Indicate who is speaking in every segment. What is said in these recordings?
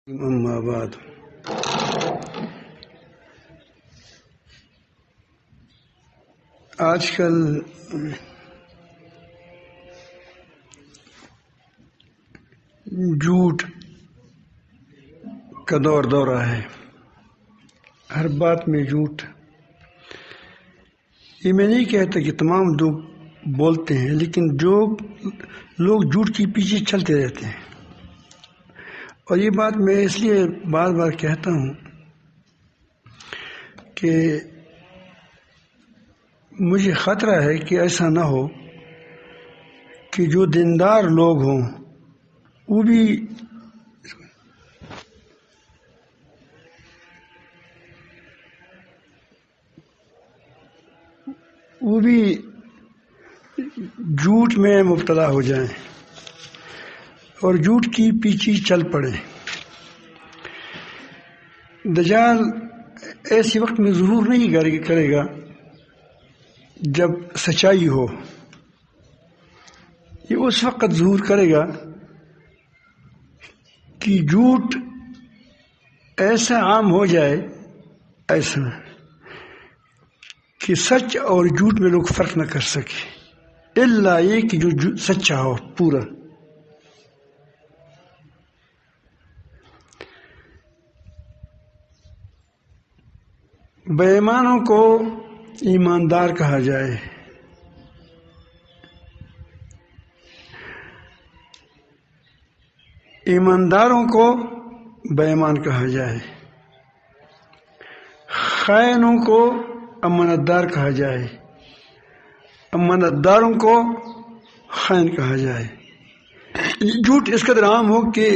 Speaker 1: أما بعد آج کل جھوٹ کا دورہ ہے، ہر بات میں جھوٹ۔ یہ میں نہیں کہتا کہ تمام لوگ بولتے ہیں، لیکن جو لوگ جھوٹ کے پیچھے چلتے رہتے ہیں، اور یہ بات میں اس لیے بار بار کہتا ہوں کہ مجھے خطرہ ہے کہ ایسا نہ ہو کہ جو دیندار لوگ ہوں وہ بھی جھوٹ میں مبتلا ہو جائیں اور جھوٹ کی پیچھے چل پڑے۔ دجال ایسے وقت میں ظہور نہیں کرے گا جب سچائی ہو، یہ اس وقت ظہور کرے گا کہ جھوٹ ایسا عام ہو جائے، ایسا کہ سچ اور جھوٹ میں لوگ فرق نہ کر سکے، الا یہ کہ جو سچا ہو پورا۔ بے ایمانوں کو ایماندار کہا جائے، ایمانداروں کو بے ایمان کہا جائے، خائنوں کو امانت دار کہا جائے، امانت داروں کو خائن کہا جائے۔ جھوٹ اس قدر عام ہو کہ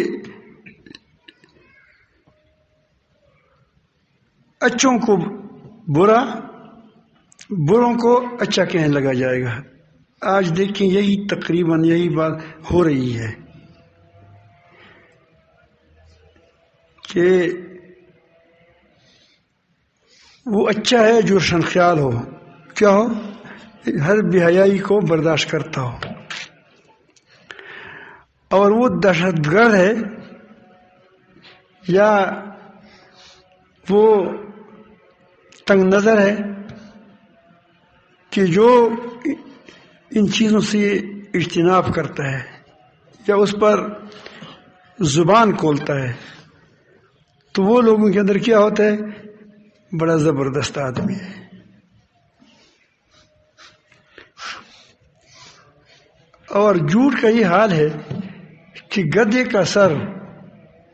Speaker 1: اچھوں کو برا، بروں کو اچھا کہنے لگا جائے گا۔ آج دیکھیں یہی تقریباً یہی بات ہو رہی ہے کہ وہ اچھا ہے جو روشن خیال ہو، کیا ہو، ہر بے حیائی کو برداشت کرتا ہو، اور وہ دہشت گرد ہے یا وہ تنگ نظر ہے کہ جو ان چیزوں سے اجتناب کرتا ہے یا اس پر زبان کھولتا ہے، تو وہ لوگوں کے اندر کیا ہوتا ہے، بڑا زبردست آدمی ہے۔ اور جھوٹ کا یہ حال ہے کہ گدھے کا سر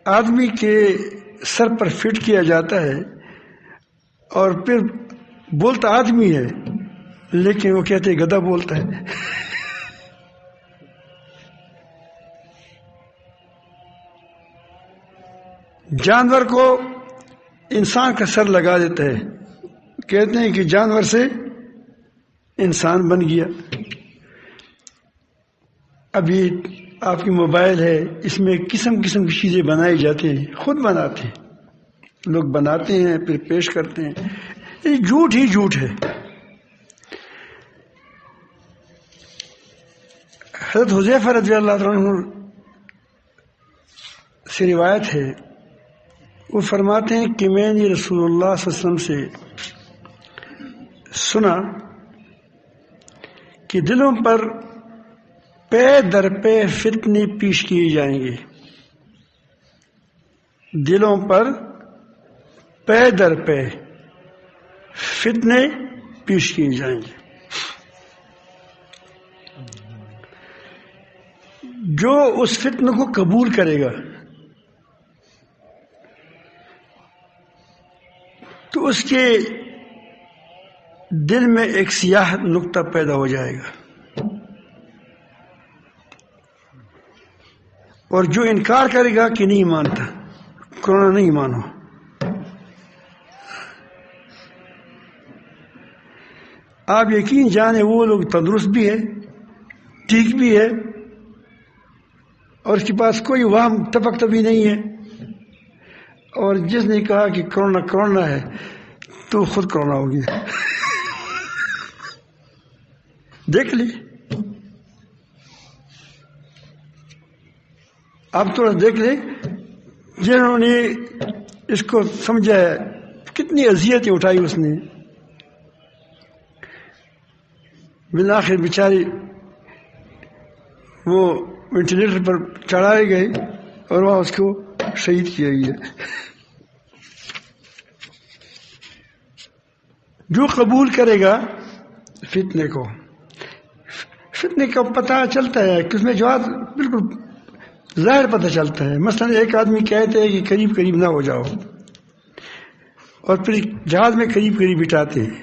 Speaker 1: آدمی کے سر پر فٹ کیا جاتا ہے، اور پھر بولتا آدمی ہے لیکن وہ کہتے ہیں گدھا بولتا ہے۔ جانور کو انسان کا سر لگا دیتا ہے، کہتے ہیں کہ جانور سے انسان بن گیا۔ ابھی آپ کی موبائل ہے، اس میں قسم قسم کی چیزیں بنائی جاتی ہیں، خود بناتے ہیں لوگ، بناتے ہیں پھر پیش کرتے ہیں۔ یہ جھوٹ ہی جھوٹ ہے۔ حضرت حذیفہ رضی اللہ عنہ سے روایت ہے، وہ فرماتے ہیں کہ میں نے رسول اللہ صلی اللہ علیہ وسلم سے سنا کہ دلوں پر پے در پے فتنے پیش کیے جائیں گے، دلوں پر پے در پے فتنے پیش کیے جائیں گے۔ جو اس فتنہ کو قبول کرے گا تو اس کے دل میں ایک سیاہ نقطہ پیدا ہو جائے گا، اور جو انکار کرے گا کہ نہیں مانتا، کرونا نہیں مانو، آپ یقین جانیں وہ لوگ تندرست بھی ہے، ٹھیک بھی ہے، اور اس کے پاس کوئی وہم ٹپکتا بھی نہیں ہے، اور جس نے کہا کہ کرونا ہے تو خود کرونا ہو گیا۔ دیکھ لی، آپ تھوڑا دیکھ لیں جنہوں نے اس کو سمجھا ہے کتنی اذیتیں اٹھائی اس نے، بالآخر بیچاری وہ وینٹیلیٹر پر چڑھائے گئے اور وہاں اس کو شہید کیا گیا۔ جو قبول کرے گا فتنے کو، فتنے کا پتہ چلتا ہے کہ اس میں جواب بالکل ظاہر پتہ چلتا ہے۔ مثلا ایک آدمی کہتے ہیں کہ قریب قریب نہ ہو جاؤ، اور پھر جہاز میں قریب قریب بٹھاتے ہیں،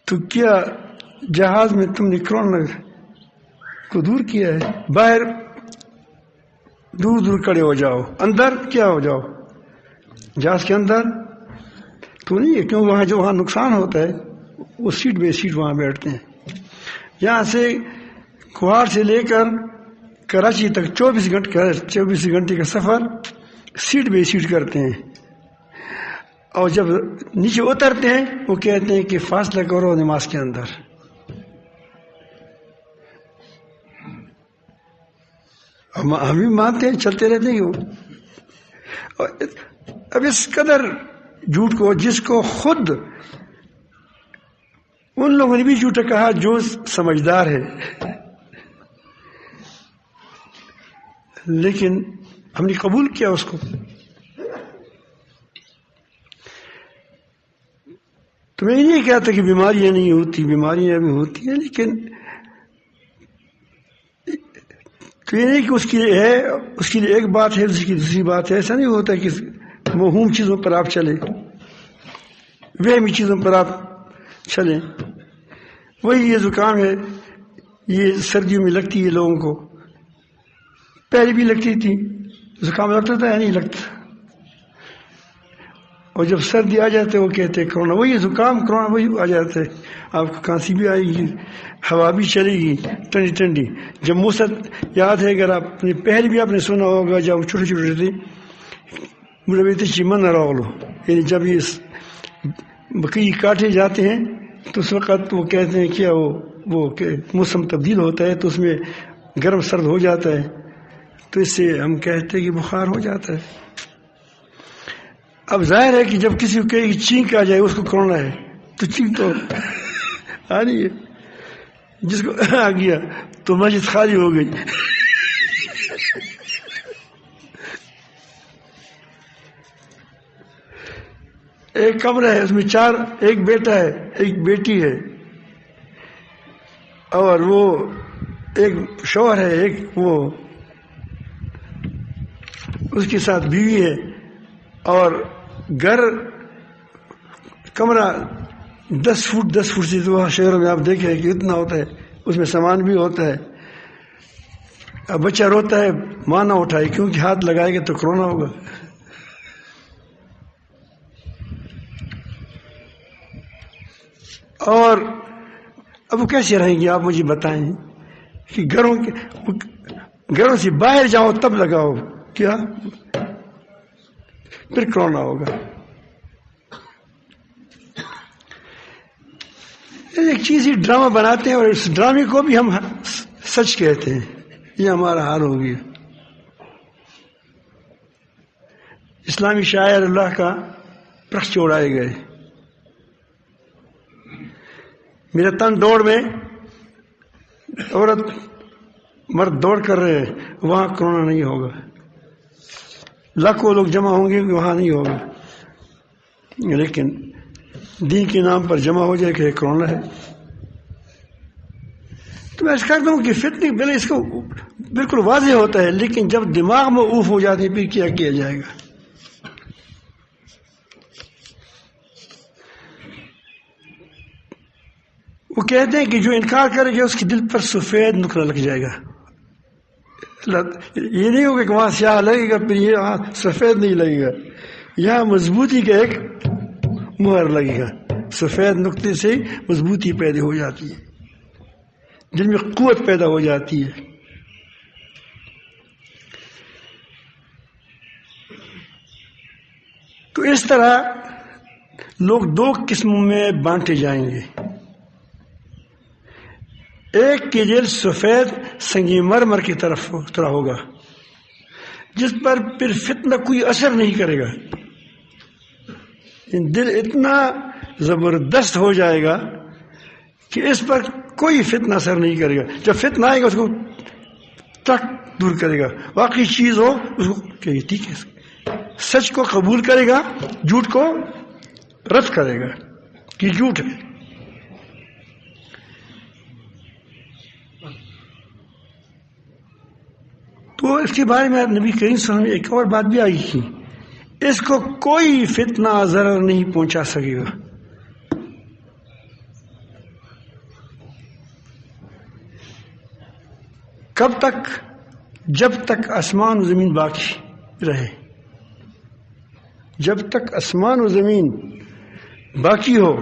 Speaker 1: تو کیا جہاز میں تم نے کرونا کو دور کیا ہے؟ باہر دور دور کھڑے ہو جاؤ، اندر کیا ہو جاؤ، جہاز کے اندر تو نہیں ہے، کیوں وہاں نقصان ہوتا ہے، وہ سیٹ بے سیٹ وہاں بیٹھتے ہیں۔ یہاں سے کوہاٹ سے لے کر کراچی تک 24 گھنٹے کا سفر سیٹ بے سیٹ کرتے ہیں، اور جب نیچے اترتے ہیں وہ کہتے ہیں کہ فاصلہ کرو نماز کے اندر۔ ہم بھی مانتے ہیں، چلتے رہتے ہیں۔ اب اس قدر جھوٹ کو، جس کو خود ان لوگوں نے بھی جھوٹا کہا جو سمجھدار ہے، لیکن ہم نے قبول کیا اس کو۔ تو میں نہیں کہتا کہ بیماریاں نہیں ہوتی، بیماریاں بھی ہوتی ہیں، لیکن تو یہ نہیں کہ اس کے لیے ایک بات ہے، اس کی دوسری بات ہے۔ ایسا نہیں ہوتا کہ موہوم چیزوں پر آپ چلیں، وہمی چیزوں پر آپ چلیں۔ وہی یہ زکام ہے، یہ سردیوں میں لگتی ہے لوگوں کو، پہلے بھی لگتی تھی، زکام لگتا تھا یا نہیں لگتا، اور جب سردی آ جاتے وہ کہتے کرونا، وہی زکام کرونا وہی آ جاتا ہے، آپ کو کھانسی بھی آئے گی، ہوا بھی چلے گی ٹھنڈی ٹھنڈی۔ جب موسم یاد ہے، اگر آپ نے پہلے بھی آپ نے سنا ہوگا، جب چھوٹے چھوٹے تھے بڑے چیمن نہ رولو، یعنی جب یہ بکری کاٹے جاتے ہیں تو اس وقت وہ کہتے ہیں کیا وہ کہ موسم تبدیل ہوتا ہے تو اس میں گرم سرد ہو جاتا ہے، تو اس سے ہم کہتے ہیں کہ بخار ہو جاتا ہے۔ اب ظاہر ہے کہ جب کسی کو کہے کہ چینک آ جائے اس کو کرونا ہے، تو چینک تو آ رہی ہے، جس کو آ گیا تو مسجد خالی ہو گئی۔ ایک کمرہ ہے، اس میں ایک بیٹا ہے، ایک بیٹی ہے، اور وہ ایک شوہر ہے، ایک وہ اس کے ساتھ بیوی ہے، اور کمرہ 10 فٹ سے، تو وہاں شہروں میں آپ دیکھیں کہ اتنا ہوتا ہے، اس میں سامان بھی ہوتا ہے۔ اب بچہ روتا ہے، ماں نہ اٹھائے کیونکہ ہاتھ لگائے گا تو کرونا ہوگا۔ اور اب وہ کیسے رہیں گے آپ مجھے بتائیں کہ گھروں سے باہر جاؤ تب لگاؤ، کیا پھر کرونا ہوگا۔ ایک چیز ہی ڈرامہ بناتے ہیں، اور اس ڈرامے کو بھی ہم سچ کہتے ہیں۔ یہ ہمارا حال ہو گیا۔ اسلامی شاعر اللہ کا پرخ چوڑائے گئے، میرا تن دوڑ میں عورت مرد دوڑ کر رہے ہیں، وہاں کرونا نہیں ہوگا، لاکھوں لوگ جمع ہوں گے وہاں نہیں ہوگا، لیکن دین کے نام پر جمع ہو جائے کہ کرونا ہے۔ تو میں کرتا ہوں کہ فتنے پہلے اس کو بالکل واضح ہوتا ہے، لیکن جب دماغ میں اوف ہو جاتے ہیں پھر کیا کیا جائے گا۔ وہ کہتے ہیں کہ جو انکار کرے گا اس کے دل پر سفید نقرہ لگ جائے گا۔ یہ نہیں ہوگا کہ وہاں سیاہ لگے گا پھر یہاں سفید نہیں لگے گا، یہاں مضبوطی کا ایک مہر لگے گا، سفید نقطے سے مضبوطی پیدا ہو جاتی ہے، دل میں قوت پیدا ہو جاتی ہے۔ تو اس طرح لوگ 2 قسموں میں بانٹے جائیں گے، ایک کے دل سفید سنگ مرمر کی طرح ہوگا، جس پر پھر فتنہ کوئی اثر نہیں کرے گا. دل اتنا زبردست ہو جائے گا کہ اس پر کوئی فتنہ اثر نہیں کرے گا. جب فتنہ آئے گا اس کو تک دور کرے گا. واقعی چیز ہو اس کو کہ ٹھیک ہے، سچ کو قبول کرے گا، جھوٹ کو رد کرے گا کہ جھوٹ ہے. تو اس کے بارے میں نبی کریم صلی اللہ علیہ وسلم نے ایک اور بات بھی آئی تھی، اس کو کوئی فتنہ ضرر نہیں پہنچا سکے گا. کب تک؟ جب تک آسمان و زمین باقی رہے. جب تک آسمان و زمین باقی ہو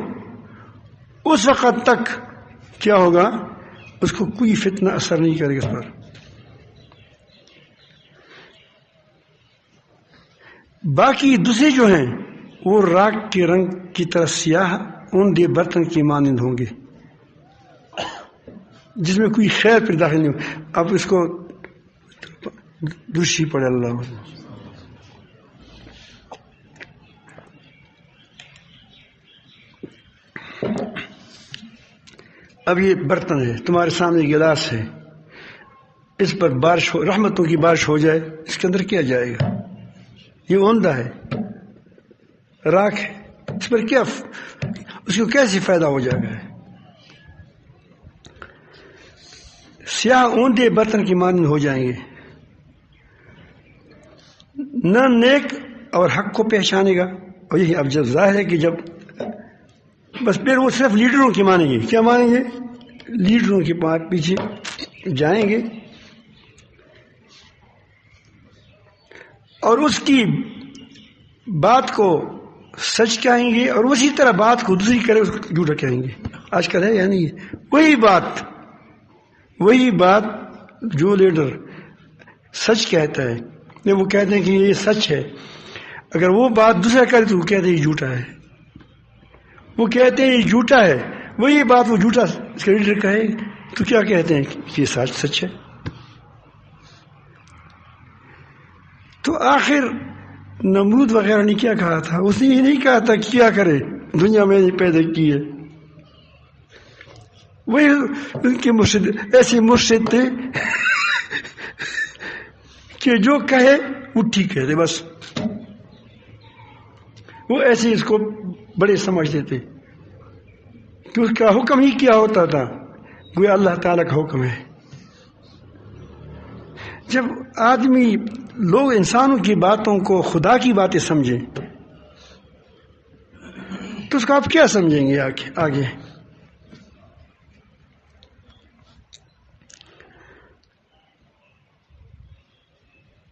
Speaker 1: اس وقت تک کیا ہوگا؟ اس کو کوئی فتنہ اثر نہیں کرے گا اس پر. باقی دوسرے جو ہیں وہ راک کے رنگ کی طرح سیاہ اوندھے برتن کے مانند ہوں گے جس میں کوئی خیر پھر داخل نہیں ہو. اب اس کو درشی پڑے اللہ. اب یہ برتن ہے، تمہارے سامنے گلاس ہے، اس پر بارش ہو، رحمتوں کی بارش ہو جائے، اس کے اندر کیا جائے گا؟ یہ اوندھا ہے، راکھ ہے، اس پر کیا، اس کو کیسے فائدہ ہو جائے گا؟ سیاہ اوندھے برتن کی مانند ہو جائیں گے. نہ نیک اور حق کو پہچانے گا. اور یہی اب جب ظاہر ہے کہ جب بس پھر وہ صرف لیڈروں کی مانیں گے. کیا مانیں گے؟ لیڈروں کے پیچھے جائیں گے اور اس کی بات کو سچ کہیں گے اور اسی طرح بات کو دوسری کرے اس کو جھوٹا کہیں گے. آج کل ہے یا نہیں؟ وہی بات جو لیڈر سچ کہتا ہے، وہ کہتے ہیں کہ یہ سچ ہے، اگر وہ بات دوسرا کرے تو وہ کہتے ہیں یہ جھوٹا ہے. وہ کہتے ہیں یہ جھوٹا ہے، وہی بات وہ جھوٹا اس کا لیڈر کہے تو کیا کہتے ہیں کہ یہ سچ ہے. تو آخر نمرود وغیرہ نے کیا کہا تھا؟ اس نے یہ نہیں کہا تھا کیا کرے، دنیا میں نہیں پیدا کی ہے. وہی ان کے مرشد ایسے مرشد تھے کہ جو کہے وہ ٹھیک کہتے، بس وہ ایسے اس کو بڑے سمجھتے تھے کہ اس کا حکم ہی کیا ہوتا تھا، گویا اللہ تعالیٰ کا حکم ہے. جب آدمی لوگ انسانوں کی باتوں کو خدا کی باتیں سمجھیں تو اس کو آپ کیا سمجھیں گے آگے؟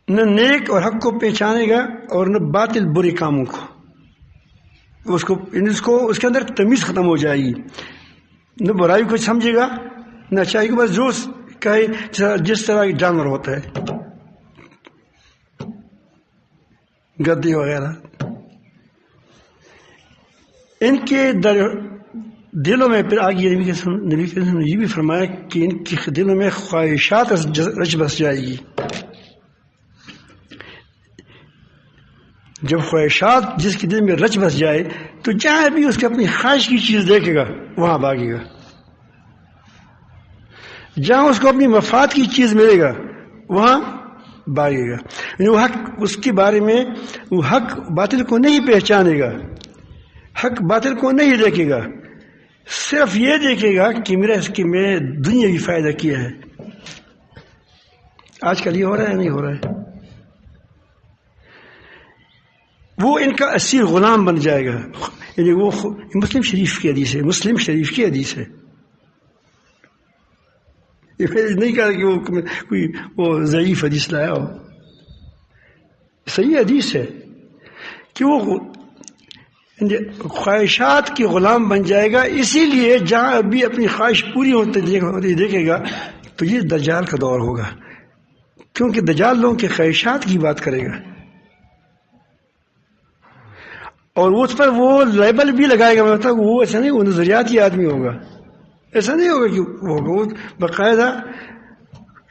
Speaker 1: نہ نیک اور حق کو پہچانے گا اور نہ باطل برے کاموں کو. اس کے اندر تمیز ختم ہو جائے گی. نہ برائی کو سمجھے گا نہ اچھائی کو. بس جو کہے جس طرح جانور ہوتا ہے، گدے وغیرہ، ان کے دلوں میں پھر آگے نبی نے یہ بھی فرمایا کہ ان کے دلوں میں خواہشات رچ بس جائے گی. جب خواہشات جس کے دل میں رچ بس جائے تو جہاں بھی اس کے اپنی خواہش کی چیز دیکھے گا وہاں بھاگے گا. جہاں اس کو اپنی مفاد کی چیز ملے گا وہاں بھاگے گا. وہ حق اس کے بارے میں وہ حق باطل کو نہیں پہچانے گا، حق باطل کو نہیں دیکھے گا، صرف یہ دیکھے گا کہ میرا اس کے میں دنیاوی فائدہ کیا ہے. آج کل یہ ہو رہا ہے نہیں ہو رہا ہے؟ وہ ان کا اسیر غلام بن جائے گا. یعنی وہ مسلم شریف کی حدیث ہے. یہ نہیں کہا کہ وہ کوئی ضعیف حدیث لایا ہو، صحیح حدیث ہے کہ وہ خواہشات کے غلام بن جائے گا. اسی لیے جہاں ابھی اپنی خواہش پوری ہوتی دیکھے گا تو یہ دجال کا دور ہوگا، کیونکہ دجال لوگوں کے خواہشات کی بات کرے گا اور اس پر وہ لیبل بھی لگائے گا. مطلب وہ ایسا نہیں، وہ نظریاتی آدمی ہوگا. ایسا نہیں ہوگا کہ وہ باقاعدہ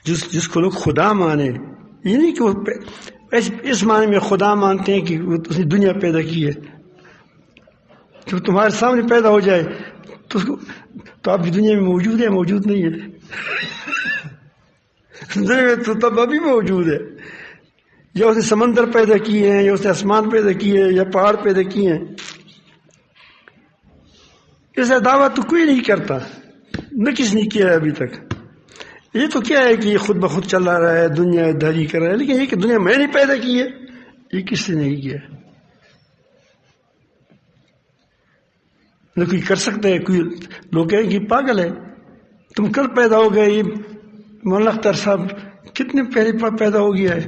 Speaker 1: جس کو لوگ خدا مانے، یہ نہیں کہ وہ اس معنی میں خدا مانتے ہیں کہ اس نے دنیا پیدا کی ہے. جو تمہارے سامنے پیدا ہو جائے تو آپ کی دنیا میں موجود ہے؟ موجود نہیں ہے. دنیا میں تو تب ابھی موجود ہے. یا اس نے سمندر پیدا کیے ہیں، یا اس نے آسمان پیدا کیے ہیں، یا پہاڑ پیدا کیے ہیں. اس کا دعویٰ تو کوئی نہیں کرتا، نہ کس نے کیا ہے ابھی تک. یہ تو کیا ہے کہ یہ خود بخود چلا رہا ہے، دنیا داری کر رہا ہے، لیکن یہ کہ دنیا میں نے پیدا کی ہے، یہ کس نے نہیں کیا. نہ کوئی کر سکتا ہے. کوئی لوگ کہیں کہ پاگل ہے، تم کل پیدا ہو گئے. یہ مولانا اختر صاحب کتنے پہلے پیدا ہو گیا ہے.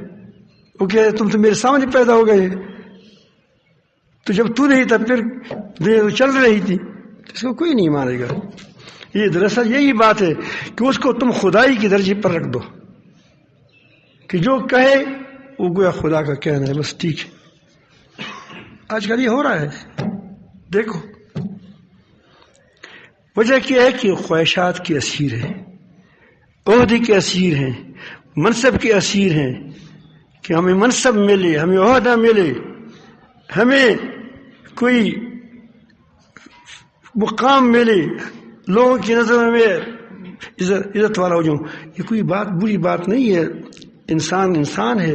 Speaker 1: وہ کہہ رہے تم تو میرے سامنے پیدا ہو گئے، تو جب تو نہیں تھا پھر دنیا تو چل رہی تھی. اس کو کوئی نہیں مانے گا. یہ دراصل یہی بات ہے کہ اس کو تم خدائی کے درجے پر رکھ دو کہ جو کہے وہ گویا خدا کا کہنا ہے، بس ٹھیک ہے. آج کل یہ ہو رہا ہے. دیکھو وجہ کیا ہے کہ خواہشات کے اسیر ہیں، عہدے کے اسیر ہیں، منصب کے اسیر ہیں کہ ہمیں منصب ملے، ہمیں عہدہ ملے، ہمیں کوئی مقام ملے، لوگوں کی نظر میں عزت والا ہو جاؤں. یہ کوئی بات بری بات نہیں ہے. انسان ہے،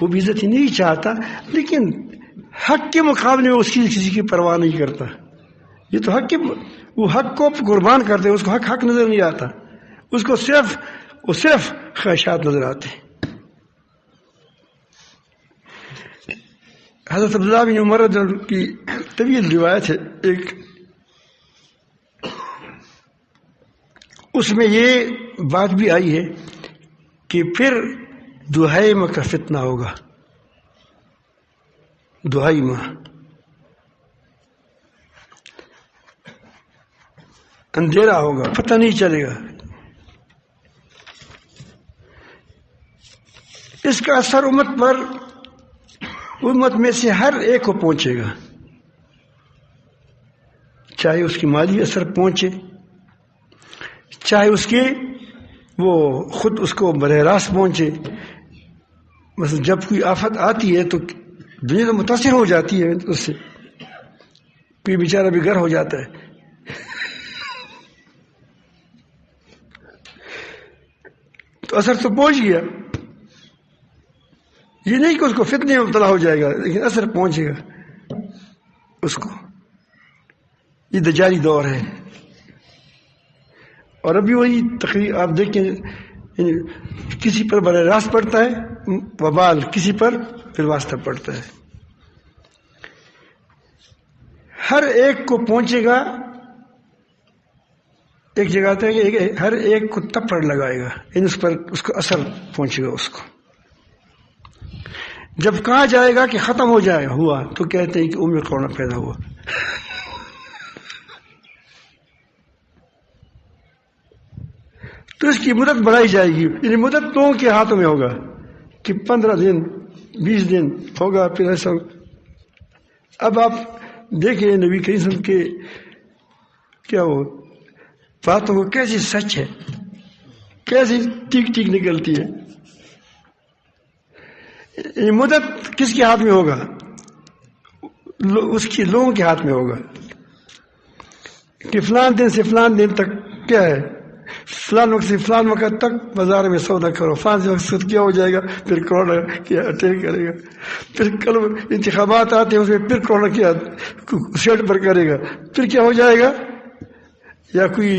Speaker 1: وہ بھی عزت ہی نہیں چاہتا، لیکن حق کے مقابلے میں اس کی کسی کی پرواہ نہیں کرتا. یہ تو وہ حق کو قربان کرتے، اس کو حق نظر نہیں آتا. اس کو صرف خواہشات نظر آتے ہیں. حضرت عبداللہ بن عمر کی طویل روایت ہے ایک، اس میں یہ بات بھی آئی ہے کہ پھر دہائی ماہ کا فتنہ ہوگا. دہائی ماہ اندھیرا ہوگا، پتہ نہیں چلے گا. اس کا اثر امت میں سے ہر ایک کو پہنچے گا، چاہے اس کی مالی اثر پہنچے، چاہے اس کی وہ خود اس کو براہ راست پہنچے. مثلا جب کوئی آفت آتی ہے تو دنیا تو متاثر ہو جاتی ہے اس سے، کوئی بیچارہ بے گھر ہو جاتا ہے. تو اثر تو پہنچ گیا. یہ نہیں کہ اس کو فتنے میں مبتلا ہو جائے گا، لیکن اثر پہنچے گا اس کو. یہ دجالی دور ہے. اور ابھی وہی تقریر آپ دیکھیں، کسی پر براہ راست پڑتا ہے وبال، کسی پر بالواسطہ پڑتا ہے. ہر ایک کو پہنچے گا. ایک جگہ آتا ہے کہ ہر ایک کو تپڑ لگائے گا، اس پر اس کو اثر پہنچے گا اس کو. جب کہا جائے گا کہ ختم ہو جائے ہوا تو کہتے ہیں کہ کرونا پیدا ہوا. تو اس کی مدت بڑھائی جائے گی. یعنی مدت لوگوں کے ہاتھوں میں ہوگا کہ 15 دن 20 دن ہوگا، پھر ایسا ہوگا. اب آپ دیکھیں نبی کریم صلی اللہ علیہ وسلم کے کیا وہ باتوں کو کیسی سچ ہے، کیسی ٹھیک ٹھیک نکلتی ہے. یہ مدت کس کے ہاتھ میں ہوگا؟ اس کی لوگوں کے ہاتھ میں ہوگا کہ فلان دن سے فلان دن تک کیا ہے، فلان وقت سے فلان وقت تک بازار میں سودا کرو. فلان وقت کیا ہو جائے گا، پھر کرونا کیا اٹیک کرے گا. پھر کل انتخابات آتے ہیں، اس میں پھر کرونا کیا سیٹ پر کرے گا. پھر کیا ہو جائے گا، یا کوئی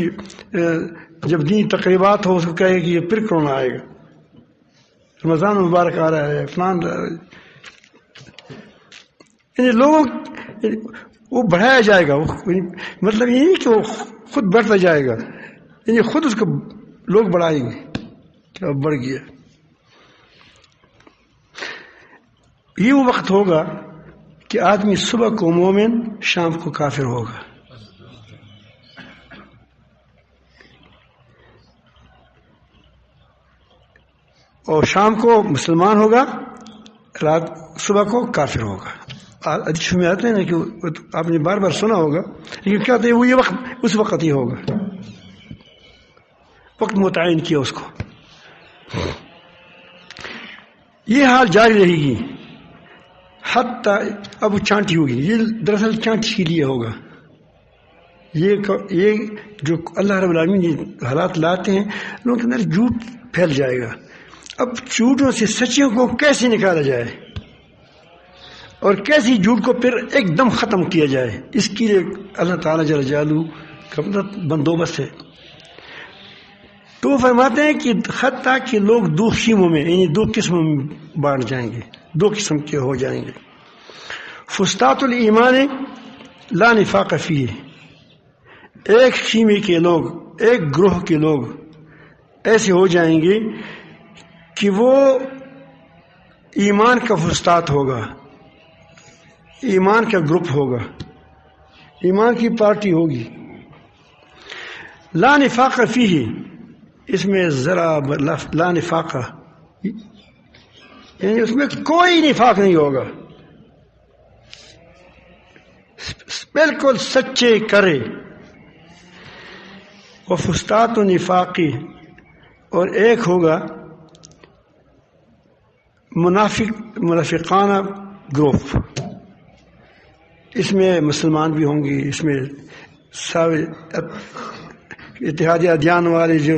Speaker 1: جب دینی تقریبات ہو اس کو کہے کہ یہ پھر کرونا آئے گا، رمضان مبارک آ رہا ہے، فلان. یعنی لوگوں وہ بڑھایا جائے گا. مطلب یہ نہیں کہ وہ خود بڑھتا جائے گا، یعنی خود اس کو لوگ بڑھائیں گے کہ اب بڑھ گیا. یہ وہ وقت ہوگا کہ آدمی صبح کو مومن، شام کو کافر ہوگا. اور شام کو مسلمان ہوگا، رات صبح کو کافر ہوگا. حدیث میں آتے ہیں نا کہ آپ نے بار بار سنا ہوگا، لیکن کیا ہوتا ہے وہ یہ وقت اس وقت ہی ہوگا. وقت متعین کیا اس کو. یہ حال جاری رہے گی حتیٰ اب وہ چانٹی ہوگی. یہ دراصل چانٹی کے لیے ہوگا. یہ جو اللہ رب العالمین یہ حالات لاتے ہیں لوگوں کے اندر جھوٹ پھیل جائے گا. اب جھوٹوں سے سچیوں کو کیسے نکالا جائے اور کیسی جھوٹ کو پھر ایک دم ختم کیا جائے، اس کے لیے اللہ تعالیٰ جل جلالہ کا بندوبست ہے. تو فرماتے ہیں کہ حتیٰ کہ لوگ دو خیموں میں یعنی دو قسموں میں بانٹ جائیں گے، دو قسم کے ہو جائیں گے. فسطاط الایمان لا نفاق فیہ، ایک خیمے کے لوگ، ایک گروہ کے لوگ ایسے ہو جائیں گے کہ وہ ایمان کا فسطاط ہوگا، ایمان کا گروپ ہوگا، ایمان کی پارٹی ہوگی. لا نفاق فیہ، اس میں ذرا لا نفاق یعنی اس میں کوئی نفاق نہیں ہوگا، بالکل سچے کرے. وہ فسطاط و نفاقی، اور ایک ہوگا منافقانہ گروپ. اس میں مسلمان بھی ہوں گے، اس میں سارے اتحادی ادیان والے جو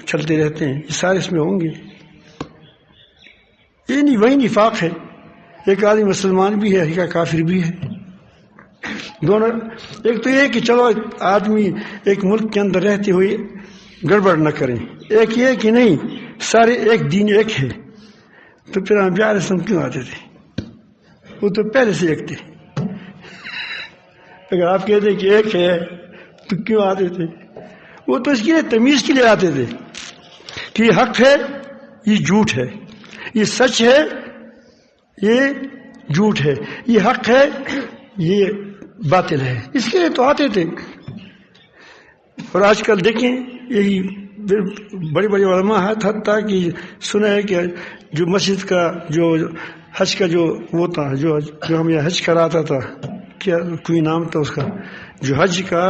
Speaker 1: چلتے رہتے ہیں یہ سارے اس میں ہوں گے. یہ نہیں وہی نفاق ہے، ایک آدمی مسلمان بھی ہے، ایک کافر بھی ہے. دونوں ایک تو یہ کہ چلو آدمی ایک ملک کے اندر رہتے ہوئے گڑبڑ نہ کریں، ایک یہ کہ نہیں سارے ایک دین ایک ہے. تو پھر انبیاء علیہ السلام کیوں آتے تھے؟ وہ تو پہلے سے ایک تھے. اگر آپ کہتے کہ ایک ہے تو کیوں آتے تھے؟ وہ تو اس کے لیے تمیز کے لیے آتے تھے کہ یہ حق ہے، یہ جھوٹ ہے، یہ سچ ہے، یہ جھوٹ ہے، یہ حق ہے، یہ باطل ہے. اس کے لیے تو آتے تھے. اور آج کل دیکھیں یہی بڑے بڑے علماء حتیٰ کہ سنا ہے کہ جو مسجد کا جو حج کا جو وہ تھا جو ہم یہ حج کراتا تھا، کیا کوئی نام تھا اس کا، جو حج کا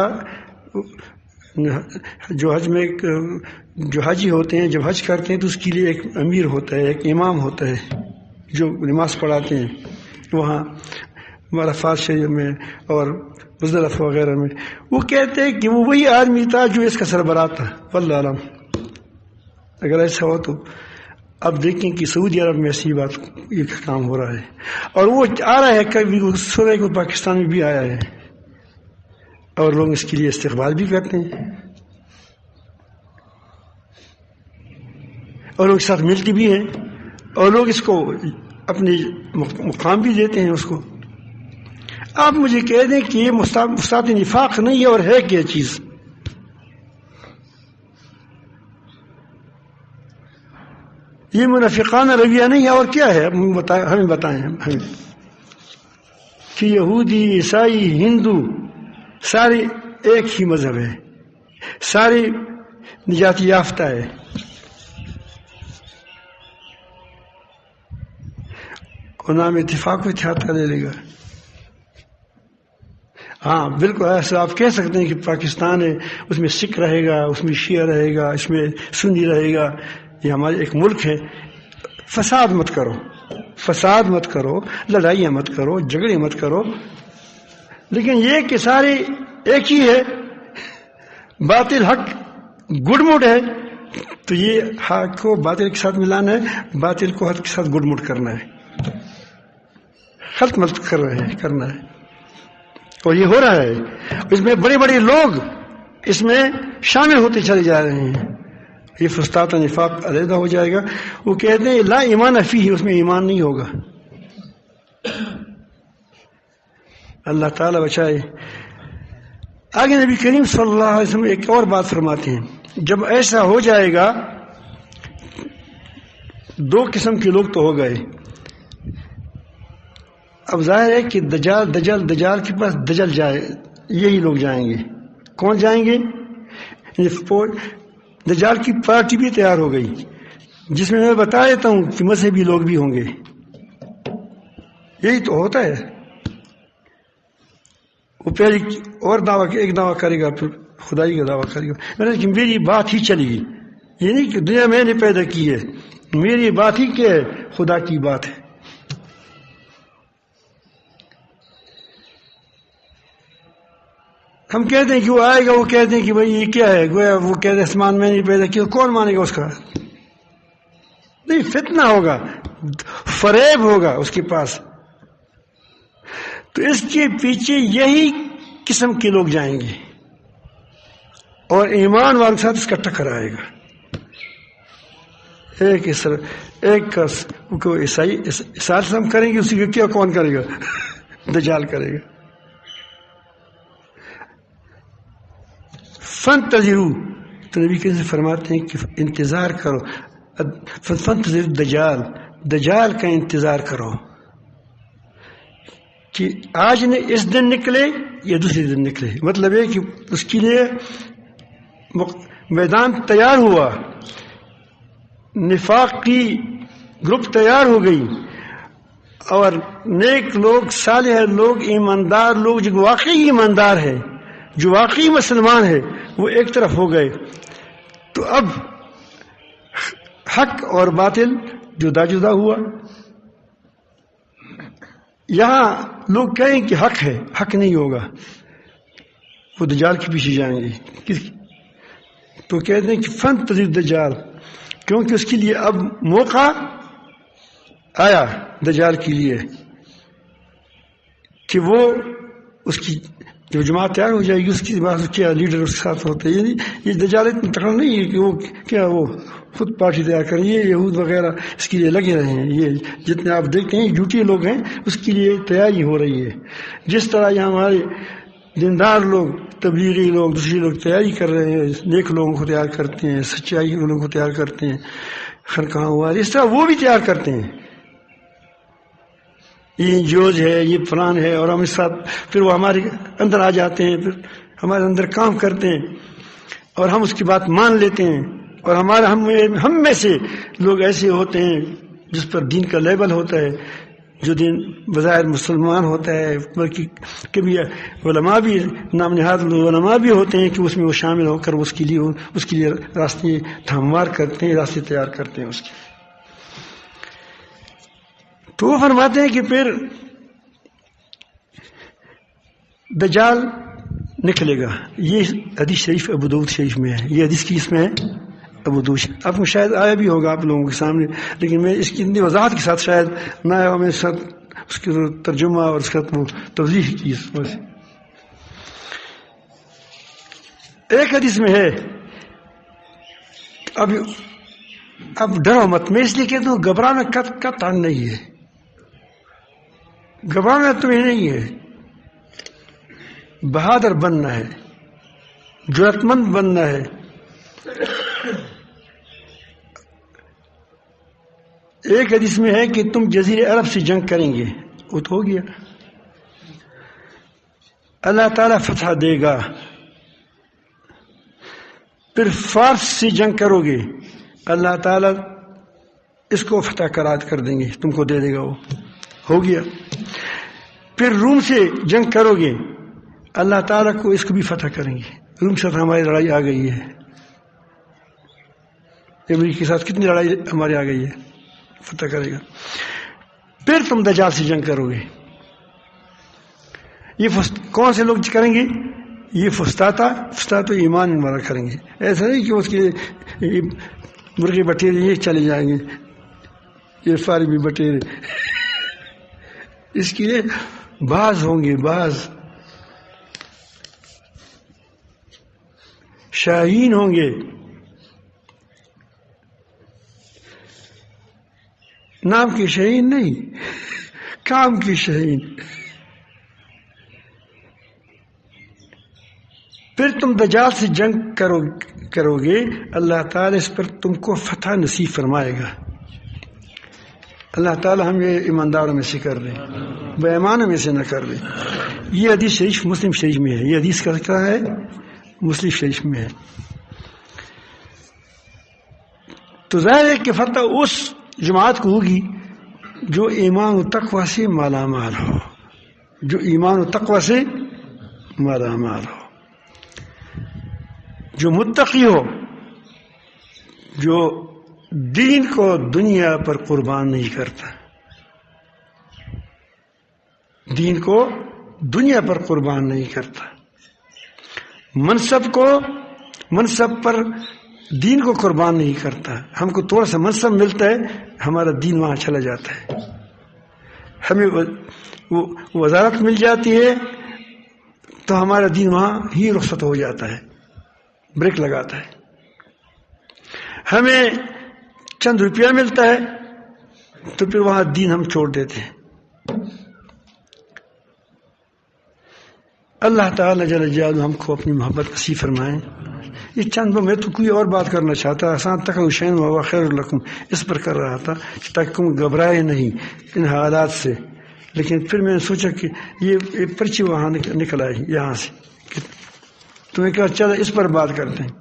Speaker 1: جو حج میں جو حاجی ہوتے ہیں جب حج کرتے ہیں تو اس کے لیے ایک امیر ہوتا ہے، ایک امام ہوتا ہے جو نماز پڑھاتے ہیں وہاں عرفات شریف میں اور مزدلفہ وغیرہ میں. وہ کہتے ہیں کہ وہ وہی آدمی تھا جو اس کا سربراہ تھا. واللہ علم اگر ایسا ہو تو اب دیکھیں کہ سعودی عرب میں ایسی بات یہ کام ہو رہا ہے، اور وہ آ رہا ہے. کبھی سنا ہے کہ پاکستان میں بھی آیا ہے اور لوگ اس کے لیے استقبال بھی کرتے ہیں اور لوگ ساتھ ملتے بھی ہیں اور لوگ اس کو اپنے مقام بھی دیتے ہیں اس کو. آپ مجھے کہہ دیں کہ یہ فسطاط نفاق نہیں ہے اور ہے کیا چیز؟ یہ منافقانہ رویہ نہیں ہے اور کیا ہے؟ ہمیں بتائیں ہمیں کہ یہودی، عیسائی، ہندو سارے ایک ہی مذہب ہے، سارے نجات یافتہ ہے. اور نام اتفاق کو اتحاد کا لے لے گا. ہاں بالکل ایسا آپ کہہ سکتے ہیں کہ پاکستان ہے، اس میں سکھ رہے گا، اس میں شیعہ رہے گا، اس میں سنی رہے گا. یہ ہمارا ایک ملک ہے. فساد مت کرو، فساد مت کرو، لڑائیاں مت کرو، جھگڑے مت کرو. لیکن یہ کہ سارے ایک ہی ہے، باطل حق گڈ مڈ ہے، تو یہ حق کو باطل کے ساتھ ملانا ہے، باطل کو حق کے ساتھ گڈ مڈ کرنا ہے، خلط ملط کرنا ہے. اور یہ ہو رہا ہے. اس میں بڑے بڑے لوگ اس میں شامل ہوتے چلے جا رہے ہیں. یہ فسطاط نفاق علیحدہ ہو جائے گا. وہ کہتے ہیں لا ایمان فیہ، اس میں ایمان نہیں ہوگا. اللہ تعالیٰ بچائے. آگے نبی کریم صلی اللہ علیہ وسلم ایک اور بات فرماتے ہیں، جب ایسا ہو جائے گا دو قسم کے لوگ تو ہو گئے. اب ظاہر ہے کہ دجال کے پاس دجل جائے، یہی لوگ جائیں گے. کون جائیں گے؟ دجال کی پارٹی بھی تیار ہو گئی، جس میں بتا دیتا ہوں کہ مذہبی لوگ بھی ہوں گے. یہی تو ہوتا ہے. وہ پہلے اور ایک دعویٰ کرے گا، پھر خدائی کا دعویٰ کرے گا کہ میری بات ہی چلے گی. یہ نہیں کہ دنیا میں نے پیدا کی ہے، میری بات ہی کیا ہے، خدا کی بات ہے. ہم کہتے ہیں کہ وہ آئے گا، وہ کہتے ہیں کہ بھائی یہ کیا ہے، گویا وہ کہتے ہیں آسمان میں نہیں پیدا کیا. کون مانے گا اس کا؟ نہیں، فتنہ ہوگا، فریب ہوگا اس کے پاس. تو اس کے پیچھے یہی قسم کے لوگ جائیں گے اور ایمان والوں کے ساتھ اس کا ٹکر آئے گا. ایک کو عیسائی ہم کریں گے، اسی کو کیا کون کرے گا؟ دجال کرے گا. فانتظروا، تو نبی کے فرماتے ہیں کہ انتظار کرو. فانتظروا دجال کا انتظار کرو کہ آج نے اس دن نکلے یا دوسرے دن نکلے. مطلب ہے کہ اس کے لیے میدان تیار ہوا، نفاق کی گروپ تیار ہو گئی، اور نیک لوگ، صالح لوگ، ایماندار لوگ، جو واقعی ایماندار ہے، جو واقعی مسلمان ہے، وہ ایک طرف ہو گئے. تو اب حق اور باطل جدا جدا ہوا. یہاں لوگ کہیں کہ حق ہے، حق نہیں ہوگا، وہ دجال کے پیچھے جائیں گے. تو کہتے ہیں کہ فانتظر دجال، کیونکہ اس کے لیے اب موقع آیا دجال کے لیے کہ وہ اس کی جو جماعت تیار ہو جائے گی، اس کی کیا لیڈر اس کے ساتھ ہوتے ہیں. یعنی یہ دجال اتنا تکڑا نہیں ہے کہ وہ کیا وہ خود پارٹی تیار کریں. یہ یہود وغیرہ اس کے لیے لگے رہے ہیں. یہ جتنے آپ دیکھتے ہیں جھوٹے لوگ ہیں، اس کے لیے تیاری ہو رہی ہے. جس طرح یہاں ہمارے دیندار لوگ، تبلیغی لوگ، دوسرے لوگ تیاری کر رہے ہیں، نیک لوگوں کو تیار کرتے ہیں، سچائی لوگوں کو تیار کرتے ہیں، خانقاہوں والے، اس طرح وہ بھی تیار کرتے ہیں. یہ جوج ہے، یہ فلان ہے، اور ہم اس ساتھ پھر وہ ہمارے اندر آ جاتے ہیں، پھر ہمارے اندر کام کرتے ہیں اور ہم اس کی بات مان لیتے ہیں. اور ہم میں سے لوگ ایسے ہوتے ہیں جس پر دین کا لیبل ہوتا ہے، جو دین بظاہر مسلمان ہوتا ہے، بلکہ کبھی علماء بھی، نام نہاد علماء بھی ہوتے ہیں کہ اس میں وہ شامل ہو کر اس کے لیے راستے ہموار کرتے ہیں، راستے تیار کرتے ہیں اس کے. تو وہ فرماتے ہیں کہ پھر دجال نکلے گا. یہ حدیث شریف ابو داؤد شریف میں ہے. یہ حدیث کس میں ہے؟ ابو داؤد. اب کو شاید آیا بھی ہوگا آپ لوگوں کے سامنے، لیکن میں اس کی وضاحت کے ساتھ شاید نہ آیا ہو. میرے ساتھ اس کی ترجمہ اور اس کا توضیح کی. ایک حدیث میں ہے، اب ڈرو مت. میں اس لیے کہتا ہوں گھبرانا قطعا نہیں ہے، گھبرانا تمہیں نہیں ہے. بہادر بننا ہے، جرأت مند بننا ہے. ایک حدیث میں ہے کہ تم جزیرے عرب سے جنگ کریں گے، وہ تو ہو گیا. اللہ تعالیٰ فتح دے گا. پھر فارس سے جنگ کرو گے، اللہ تعالیٰ اس کو فتح کر دیں گے، تم کو دے دے گا، وہ ہو گیا. پھر روم سے جنگ کرو گے، اللہ تعالیٰ کو اس کو بھی فتح کریں گے. روم کے ساتھ ہماری لڑائی آ گئی ہے، امریکہ کے ساتھ کتنی لڑائی ہماری آ گئی ہے، فتح کرے گا. پھر تم دجال سے جنگ کرو گے. یہ کون سے لوگ کریں گے؟ یہ فستاتا ایمان والا کریں گے. ایسا نہیں کہ اس کے مرغے بٹیرے یہ چلے جائیں گے، یہ فارغ بھی بٹیرے. اس کے لیے بعض ہوں گے، بعض شاہین ہوں گے. نام کے شاہین نہیں، کام کے شاہین. پھر تم دجال سے جنگ کرو گے، اللہ تعالیٰ اس پر تم کو فتح نصیب فرمائے گا. اللہ تعالیٰ ہم یہ ایمانداروں میں سے کر دیں، بے ایمانوں میں سے نہ کر دیں. یہ حدیث شریف مسلم شریف میں ہے. یہ حدیث کا ذکر ہے مسلم شریف میں ہے. تو ظاہر ہے کہ فتح اس جماعت کو ہوگی جو ایمان و تقوی سے مالا مال ہو، جو ایمان و تقوی سے مالا مال ہو، جو متقی ہو، جو دین کو دنیا پر قربان نہیں کرتا، دین کو دنیا پر قربان نہیں کرتا، منصب پر دین کو قربان نہیں کرتا۔ ہم کو تھوڑا سا منصب ملتا ہے، ہمارا دین وہاں چلا جاتا ہے۔ ہمیں وزارت مل جاتی ہے تو ہمارا دین وہاں ہی رخصت ہو جاتا ہے، بریک لگاتا ہے۔ ہمیں چند روپیہ ملتا ہے تو پھر وہاں دین ہم چھوڑ دیتے ہیں۔ اللہ تعالیٰ جل جلالہ ہم کو اپنی محبت نصیب فرمائیں۔ یہ چند میں تو کوئی اور بات کرنا چاہتا، آسان تک حسین و خیر الکم اس پر کر رہا تھا تاکہ تم گھبرائے نہیں ان حالات سے، لیکن پھر میں نے سوچا کہ یہ پرچی وہاں نکل آئی یہاں سے، تو میں کہا چلو اس پر بات کرتے ہیں۔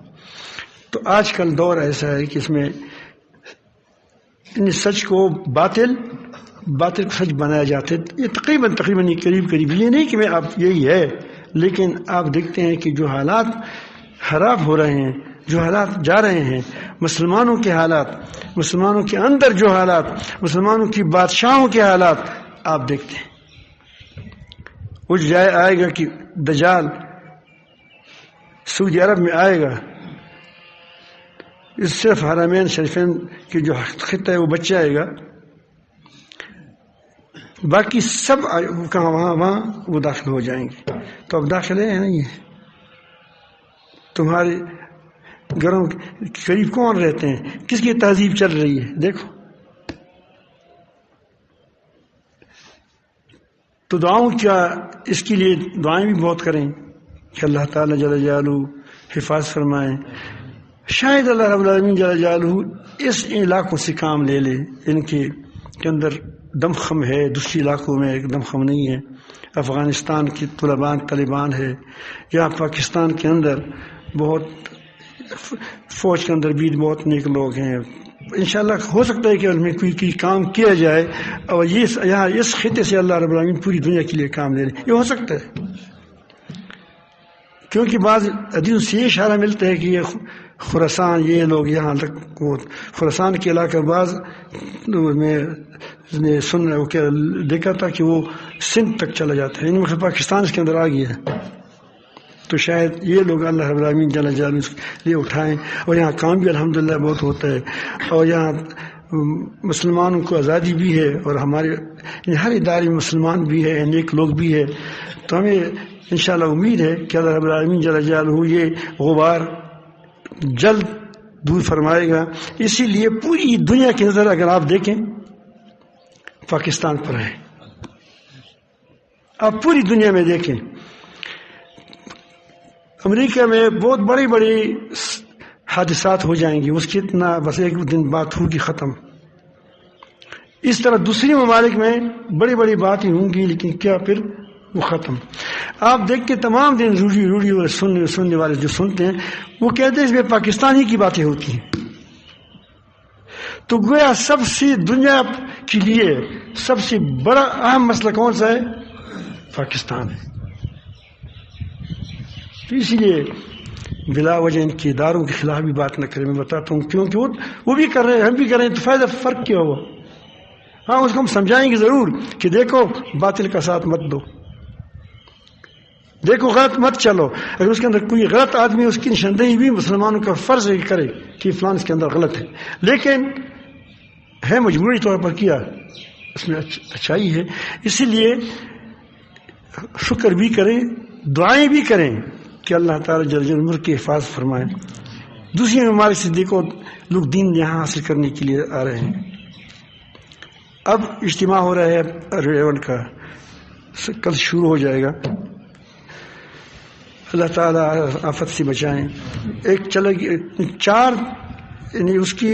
Speaker 1: تو آج کل دور ایسا ہے کہ اس میں ان سچ کو باطل کو سچ بنایا جاتا ہے۔ یہ تقریباً قریب یہ نہیں کہ میں آپ یہی ہے، لیکن آپ دیکھتے ہیں کہ جو حالات خراب ہو رہے ہیں، جو حالات جا رہے ہیں، مسلمانوں کے حالات، مسلمانوں کے اندر جو حالات، مسلمانوں کی بادشاہوں کے حالات آپ دیکھتے ہیں۔ اس جائے آئے گا کہ دجال سعودی عرب میں آئے گا، اس صرف حرمین شریفین کی جو خطہ ہے وہ بچ جائے گا، باقی سب کہاں وہاں وہ داخل ہو جائیں گے۔ تو اب داخلے ہیں نہیں ہے، تمہارے گھروں کے قریب کون رہتے ہیں، کس کی تہذیب چل رہی ہے، دیکھو۔ تو دعاؤں کیا، اس کے لیے دعائیں بھی بہت کریں کہ اللہ تعالیٰ جل جلالہ حفاظت فرمائیں۔ شاید اللہ رب العالمین جل جلالہ اس علاقوں سے کام لے لے، ان کے اندر دم خم ہے، دوسری علاقوں میں ایک دم خم نہیں ہے۔ افغانستان کی طالبان ہے، یا پاکستان کے اندر بہت فوج کے اندر بھی بہت نیک لوگ ہیں۔ انشاءاللہ ہو سکتا ہے کہ ان میں کوئی کام کیا جائے، اور یہاں اس خطے سے اللہ رب العالمین پوری دنیا کے لیے کام لے لے، یہ ہو سکتا ہے۔ کیونکہ بعض حدیث سے یہ اشارہ ملتا ہے کہ یہ خراسان، یہ لوگ یہاں تک، وہ خراسان کے علاقہ بعض میں نے دیکھا تھا کہ وہ سندھ تک چلا جاتا ہے، یعنی پاکستان اس کے اندر آ گیا ہے۔ تو شاید یہ لوگ اللہ رب العالمین جل جلالہ اس لیے اٹھائیں، اور یہاں کام بھی الحمدللہ بہت ہوتا ہے، اور یہاں مسلمانوں کو آزادی بھی ہے، اور ہمارے ہر ادارے میں مسلمان بھی ہے، نیک لوگ بھی ہے۔ تو ہمیں انشاءاللہ امید ہے کہ اللہ رب العالمین جل جلالہ یہ غبار جلد دور فرمائے گا۔ اسی لیے پوری دنیا کی نظر اگر آپ دیکھیں پاکستان پر ہے، آپ پوری دنیا میں دیکھیں، امریکہ میں بہت بڑی حادثات ہو جائیں گے، اس کی اتنا بس ایک دن بات ہوگی ختم۔ اس طرح دوسری ممالک میں بڑی باتیں ہوں گی، لیکن کیا پھر وہ ختم۔ آپ دیکھ کے تمام دن روڑی والے سننے والے جو سنتے ہیں وہ کہتے ہیں اس میں پاکستان ہی کی باتیں ہوتی ہیں۔ تو گویا سب سے دنیا کے لیے سب سے بڑا اہم مسئلہ کون سا ہے؟ پاکستان ہے۔ تو اسی لیے بلا وجہ ان کے اداروں کے خلاف بھی بات نہ کریں۔ میں بتاتا ہوں کیونکہ وہ بھی کر رہے ہیں، ہم بھی کر رہے ہیں، تو فائدہ فرق کیا ہوا؟ ہاں اس کو ہم سمجھائیں گے ضرور کہ دیکھو باطل کا ساتھ مت دو، دیکھو غلط مت چلو۔ اگر اس کے اندر کوئی غلط آدمی، اس کی نشاندہی بھی مسلمانوں کا فرض ہے کرے کہ فلان اس کے اندر غلط ہے، لیکن ہے مجبوری طور پر کیا، اس میں اچھائی ہے۔ اسی لیے شکر بھی کریں، دعائیں بھی کریں کہ اللہ تعالیٰ جل جلالہ ملک کی حفاظت فرمائے۔ دوسری ممالک سے دیکھو لوگ دین یہاں حاصل کرنے کے لیے آ رہے ہیں۔ اب اجتماع ہو رہا ہے ریونٹ کا، کل شروع ہو جائے گا۔ اللہ تعالیٰ آفت سے بچائیں۔ ایک چلے یعنی اس کی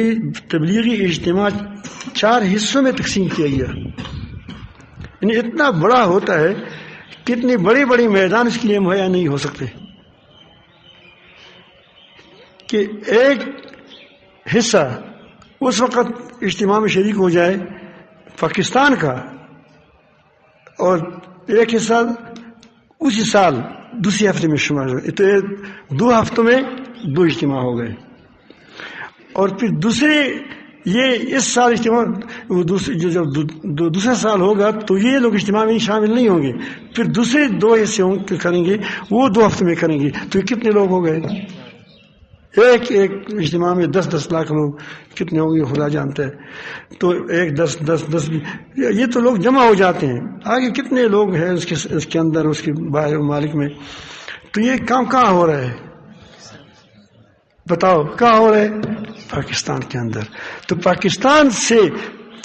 Speaker 1: تبلیغی اجتماع 4 حصوں میں تقسیم کیا گیا، یعنی اتنا بڑا ہوتا ہے کہ اتنے بڑے میدان اس کے لیے مہیا نہیں ہو سکتے کہ ایک حصہ اس وقت اجتماع میں شریک ہو جائے پاکستان کا، اور ایک حصہ اسی سال دوسری ہفتے میں شمار ہوئے، تو 2 ہفتوں میں 2 اجتماع ہو گئے۔ اور پھر دوسرے یہ اس سال اجتماع جب دوسرا سال ہوگا تو یہ لوگ اجتماع میں شامل نہیں ہوں گے، پھر دوسرے 2 حصے کریں گے، وہ 2 ہفتے میں کریں گے، تو یہ کتنے لوگ ہو گئے؟ ایک اجتماع میں 10 لاکھ لوگ کتنے ہوں گے خدا جانتا ہے، تو 10 یہ تو لوگ جمع ہو جاتے ہیں، آگے کتنے لوگ ہیں اس کے اندر، اس کے باہر ممالک میں، تو یہ کام کہاں ہو رہا ہے بتاؤ؟ کہاں ہو رہا ہے؟ پاکستان کے اندر۔ تو پاکستان سے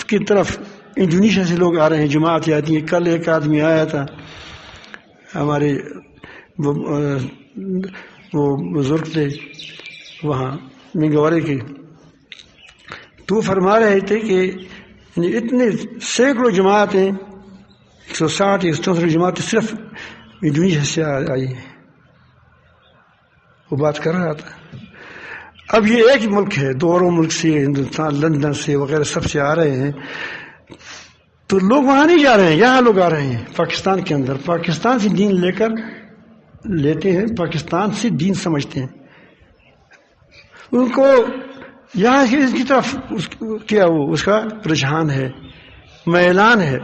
Speaker 1: کی طرف انڈونیشیا سے لوگ آ رہے ہیں، جماعت آتی ہے۔ کل ایک آدمی آیا تھا ہمارے وہ بزرگ تھے وہاں منگورے کے، تو فرما رہے تھے کہ اتنے سینکڑوں جماعتیں 160 164 جماعتیں صرف انڈونیشیا سے آئی ہیں، وہ بات کر رہا تھا۔ اب یہ ایک ملک ہے، 2 اور ملک سے، ہندوستان، لندن سے وغیرہ سب سے آ رہے ہیں، تو لوگ وہاں نہیں جا رہے ہیں، یہاں لوگ آ رہے ہیں پاکستان کے اندر، پاکستان سے دین لیتے ہیں، پاکستان سے دین سمجھتے ہیں، ان کو یہاں کی طرف کیا وہ اس کا رجحان ہے، میلان ہے۔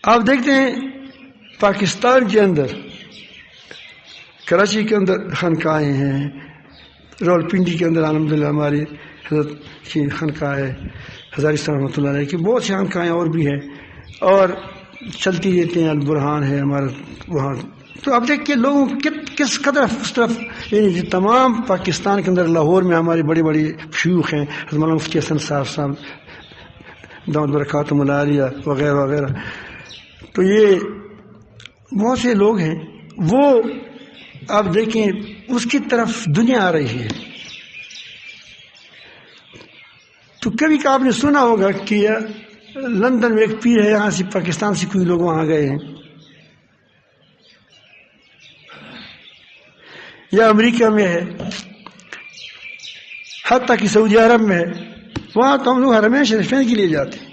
Speaker 1: آپ دیکھتے ہیں پاکستان کے اندر، کراچی کے اندر خانقاہیں ہیں، راولپنڈی کے اندر الحمدللہ ہماری حضرت کی خانقاہ ہے، ہزاریستان رحمۃ اللہ علیہ کی، بہت سی خانقاہیں اور بھی ہیں، اور چلتی رہتے ہیں، البرہان ہے ہمارا وہاں۔ تو اب دیکھ کے لوگوں کس قدر اس طرف، یعنی تمام پاکستان کے اندر، لاہور میں ہمارے بڑے بڑے شیوخ ہیں، حضرت مولانا مفتی حسن صاحب دامت برکاتہم العالیہ وغیرہ وغیرہ، تو یہ بہت سے لوگ ہیں، وہ آپ دیکھیں اس کی طرف دنیا آ رہی ہے۔ تو کبھی آپ نے سنا ہوگا کہ لندن میں ایک پیر ہے، یہاں سے پاکستان سے کوئی لوگ وہاں گئے ہیں، یا امریکہ میں ہے، حتیٰ کہ سعودی عرب میں ہے، وہاں تو ہم لوگ حرمین شریفین کے لیے جاتے ہیں۔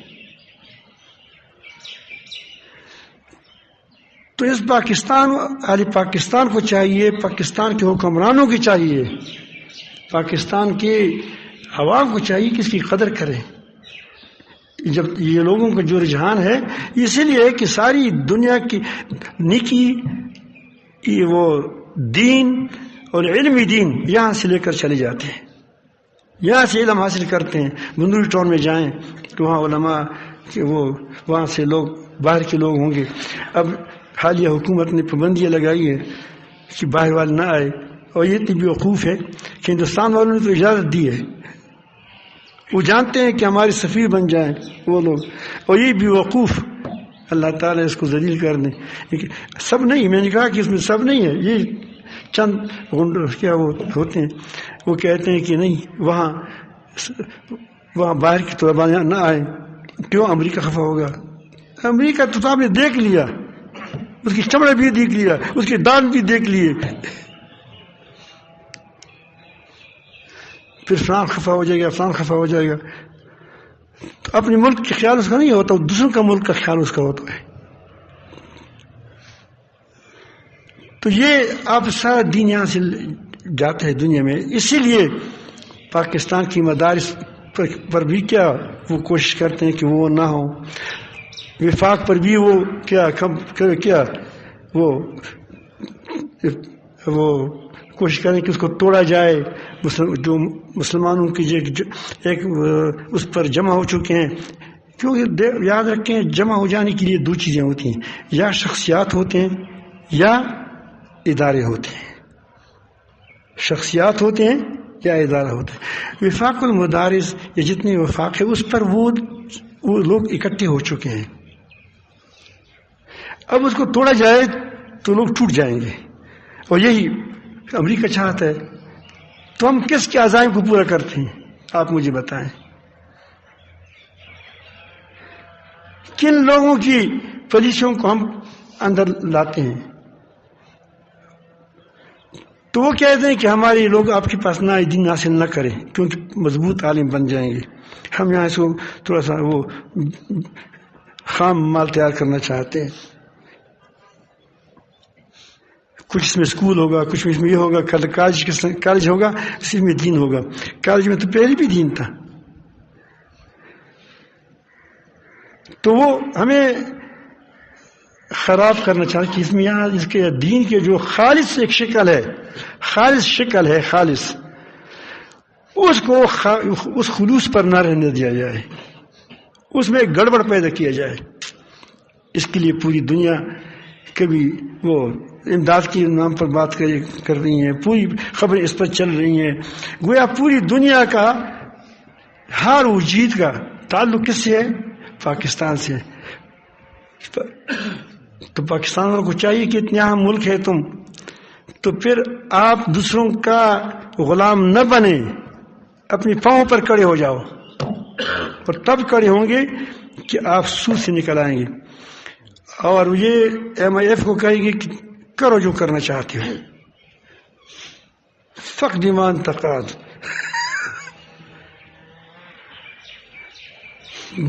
Speaker 1: تو اس پاکستان کو چاہیے، پاکستان کے حکمرانوں کی چاہیے، پاکستان کے عوام کو چاہیے کہ اس کی قدر کریں۔ جب یہ لوگوں کا جو رجحان ہے، اسی لیے کہ ساری دنیا کی نیکی، وہ دین اور علمی دین یہاں سے لے کر چلے جاتے ہیں، یہاں سے علم حاصل کرتے ہیں۔ بندوری ٹاؤن میں جائیں کہ وہاں علماء کہ وہ وہاں سے لوگ، باہر کے لوگ ہوں گے۔ اب حالیہ حکومت نے پابندیاں لگائی ہے کہ باہر والے نہ آئے، اور یہ اتنی بیوقوف ہے کہ ہندوستان والوں نے تو اجازت دی ہے، وہ جانتے ہیں کہ ہمارے سفیر بن جائیں وہ لوگ، اور یہ بیوقوف، اللہ تعالیٰ اس کو ذلیل کر دیں۔ سب نہیں، میں نے کہا کہ اس میں سب نہیں ہے، یہ چند کیا وہ ہوتے ہیں، وہ کہتے ہیں کہ نہیں وہاں باہر کی طلباء نہ آئیں، کیوں؟ امریکہ خفا ہوگا۔ امریکہ تو آپ نے دیکھ لیا، اس کی چمڑے بھی دیکھ لیا، اس کے دان بھی دیکھ لیے، پھر فلان خفا ہو جائے گا، فلان خفا ہو جائے گا۔ تو اپنے ملک کا خیال اس کا نہیں ہوتا، دوسروں کا ملک کا خیال اس کا ہوتا ہے۔ تو یہ آپ سارا دین یہاں سے جاتے ہیں دنیا میں، اسی لیے پاکستان کی مدارس پر بھی کیا وہ کوشش کرتے ہیں کہ وہ نہ ہو، وفاق پر بھی وہ کیا وہ کوشش کریں کہ اس کو توڑا جائے، جو مسلمانوں کی ایک اس پر جمع ہو چکے ہیں۔ کیونکہ یاد رکھیں، جمع ہو جانے کے لیے 2 چیزیں ہوتی ہیں، یا شخصیات ہوتے ہیں یا ادارے ہوتے ہیں، شخصیات ہوتے ہیں یا ادارہ ہوتے ہیں۔ وفاق المدارس یا جتنے وفاق ہے اس پر وہ لوگ اکٹھے ہو چکے ہیں، اب اس کو توڑا جائے تو لوگ ٹوٹ جائیں گے، اور یہی امریکہ چاہتا ہے۔ تو ہم کس کے عزائم کو پورا کرتے ہیں؟ آپ مجھے بتائیں، کن لوگوں کی پالیسیوں کو ہم اندر لاتے ہیں؟ تو وہ کہتے ہیں کہ ہمارے لوگ آپ کے پاس نہ دین حاصل نہ کریں کیونکہ مضبوط عالم بن جائیں گے، ہم یہاں سے تھوڑا سا وہ خام مال تیار کرنا چاہتے ہیں۔ کچھ اس میں اسکول ہوگا، کچھ اس میں یہ ہوگا، کالج ہوگا، اسی میں دین ہوگا. کالج میں تو پہلے بھی دین تھا. تو وہ ہمیں خراب کرنا چاہتے کہ اس میں یہاں اس کے دین کے جو خالص ایک شکل ہے، خالص شکل ہے، خالص، اس کو اس خلوص پر نہ رہنے دیا جائے، اس میں ایک گڑبڑ پیدا کیا جائے. اس کے لیے پوری دنیا کبھی وہ امداد کے نام پر بات کر رہی ہیں، پوری خبریں اس پر چل رہی ہیں، گویا پوری دنیا کا ہار و جیت کا تعلق کس سے ہے؟ پاکستان سے. تو پاکستان والوں کو چاہیے کہ اتنا اہم ملک ہے تم، تو پھر آپ دوسروں کا غلام نہ بنے، اپنی پاؤں پر کھڑے ہو جاؤ، اور تب کھڑے ہوں گے کہ آپ سود سے نکل آئیں گے. اور یہ MIF کو کہے گی کہ کرو جو کرنا چاہتے ہو، فقد ایمان تقاد.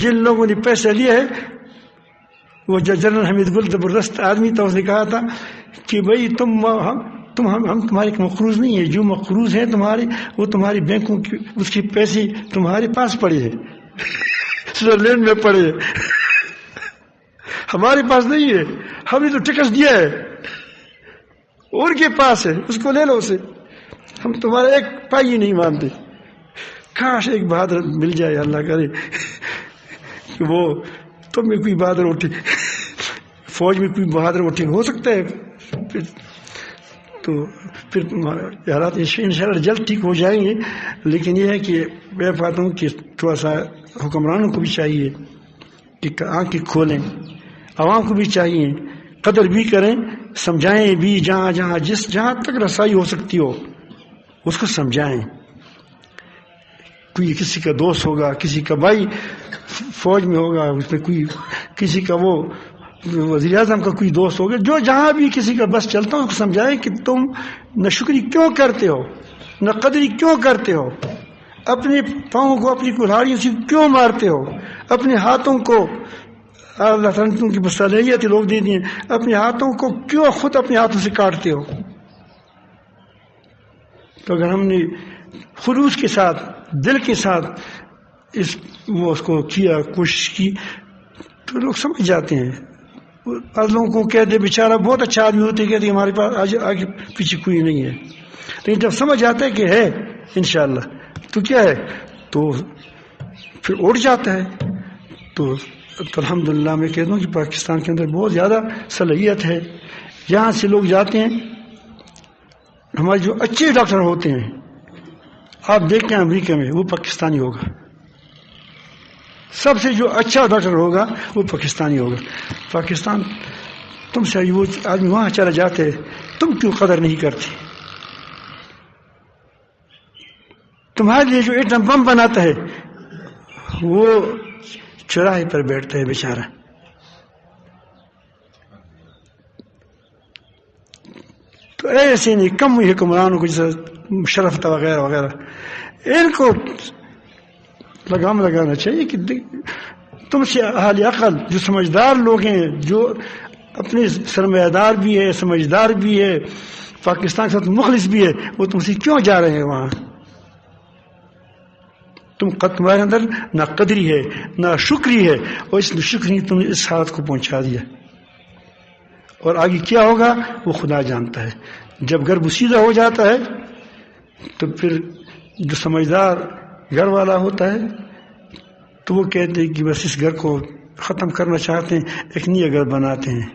Speaker 1: جن لوگوں نے پیسہ لیا ہے، وہ جنرل حمید گل زبردست آدمی تھا، اس نے کہا تھا کہ بھائی ہم تمہارے مقروض نہیں ہیں، جو مقروض ہیں تمہارے وہ تمہاری بینکوں کی اس کے پیسے تمہارے پاس پڑے ہیں، سوئٹزرلینڈ میں پڑے ہیں، ہمارے پاس نہیں ہے. ہم نے تو ٹیکس دیا ہے، ان کے پاس ہے، اس کو لے لو اسے، ہم تمہارا ایک پائی نہیں مانتے. کاش ایک بہادر مل جائے، اللہ کرے کہ وہ تم میں کوئی بہادر اٹھے، فوج میں کوئی بہادر اٹھے، ہو سکتا ہے تو پھر حالات انشاءاللہ جلد ٹھیک ہو جائیں گے. لیکن یہ ہے کہ میں پاتا ہوں کہ تھوڑا سا حکمرانوں کو بھی چاہیے کہ آنکھیں کھولیں، عوام کو بھی چاہیے قدر بھی کریں، سمجھائیں بھی، جہاں تک رسائی ہو سکتی ہو اس کو سمجھائیں. کوئی کسی کا دوست ہوگا، کسی کا بھائی فوج میں ہوگا، اس میں کوئی کسی کا وہ وزیر اعظم کا کوئی دوست ہوگا، جو جہاں بھی کسی کا بس چلتا ہوں سمجھائے کہ تم نہ شکری کیوں کرتے ہو، نہ قدری کیوں کرتے ہو، اپنے پاؤں کو اپنی کلاڑیوں سے کیوں مارتے ہو، اپنے ہاتھوں کو اللہ تعالیٰ نے کی بصلاحیت لوگ دے دیے، اپنے ہاتھوں کو کیوں خود اپنے ہاتھوں سے کاٹتے ہو. تو اگر ہم نے خلوص کے ساتھ، دل کے ساتھ اس کو کیا، کوشش کی، تو لوگ سمجھ جاتے ہیں. بعض لوگوں کو کہتے بیچارہ بہت اچھا آدمی ہوتے، کہتے ہمارے پاس آگے پیچھے کوئی نہیں ہے، لیکن جب سمجھ آتا ہے کہ ہے انشاءاللہ تو کیا ہے، تو پھر اٹھ جاتا ہے. تو الحمدللہ میں کہتا ہوں کہ پاکستان کے اندر بہت زیادہ صلاحیت ہے. یہاں سے لوگ جاتے ہیں، ہمارے جو اچھے ڈاکٹر ہوتے ہیں، آپ دیکھیں امریکہ میں وہ پاکستانی ہوگا، سب سے جو اچھا ڈاکٹر ہوگا وہ پاکستانی ہوگا. پاکستان تم سے وہ آدمی وہاں چلا جاتے ہے، تم کیوں قدر نہیں کرتے؟ تمہارے لیے جو ایٹم بم بناتا ہے وہ چوراہے پر بیٹھتا ہے بیچارہ. تو ایسے نہیں کم حکمرانوں کو جیسے شرفت وغیرہ وغیرہ، ان کو لگام لگانا چاہیے کہ تم سے اہل عقل جو سمجھدار لوگ ہیں، جو اپنے سرمایہ دار بھی ہے، سمجھدار بھی ہے، پاکستان کے ساتھ مخلص بھی ہے، وہ تم سے کیوں جا رہے ہیں وہاں؟ تمہارے اندر نہ قدری ہے نہ شکری ہے، اور اس شکری تم نے اس حالت کو پہنچا دیا. اور آگے کیا ہوگا وہ خدا جانتا ہے. جب گھر بسیدہ ہو جاتا ہے تو پھر جو سمجھدار گھر والا ہوتا ہے تو وہ کہتے ہیں کہ بس اس گھر کو ختم کرنا چاہتے ہیں، ایک نیا گھر بناتے ہیں.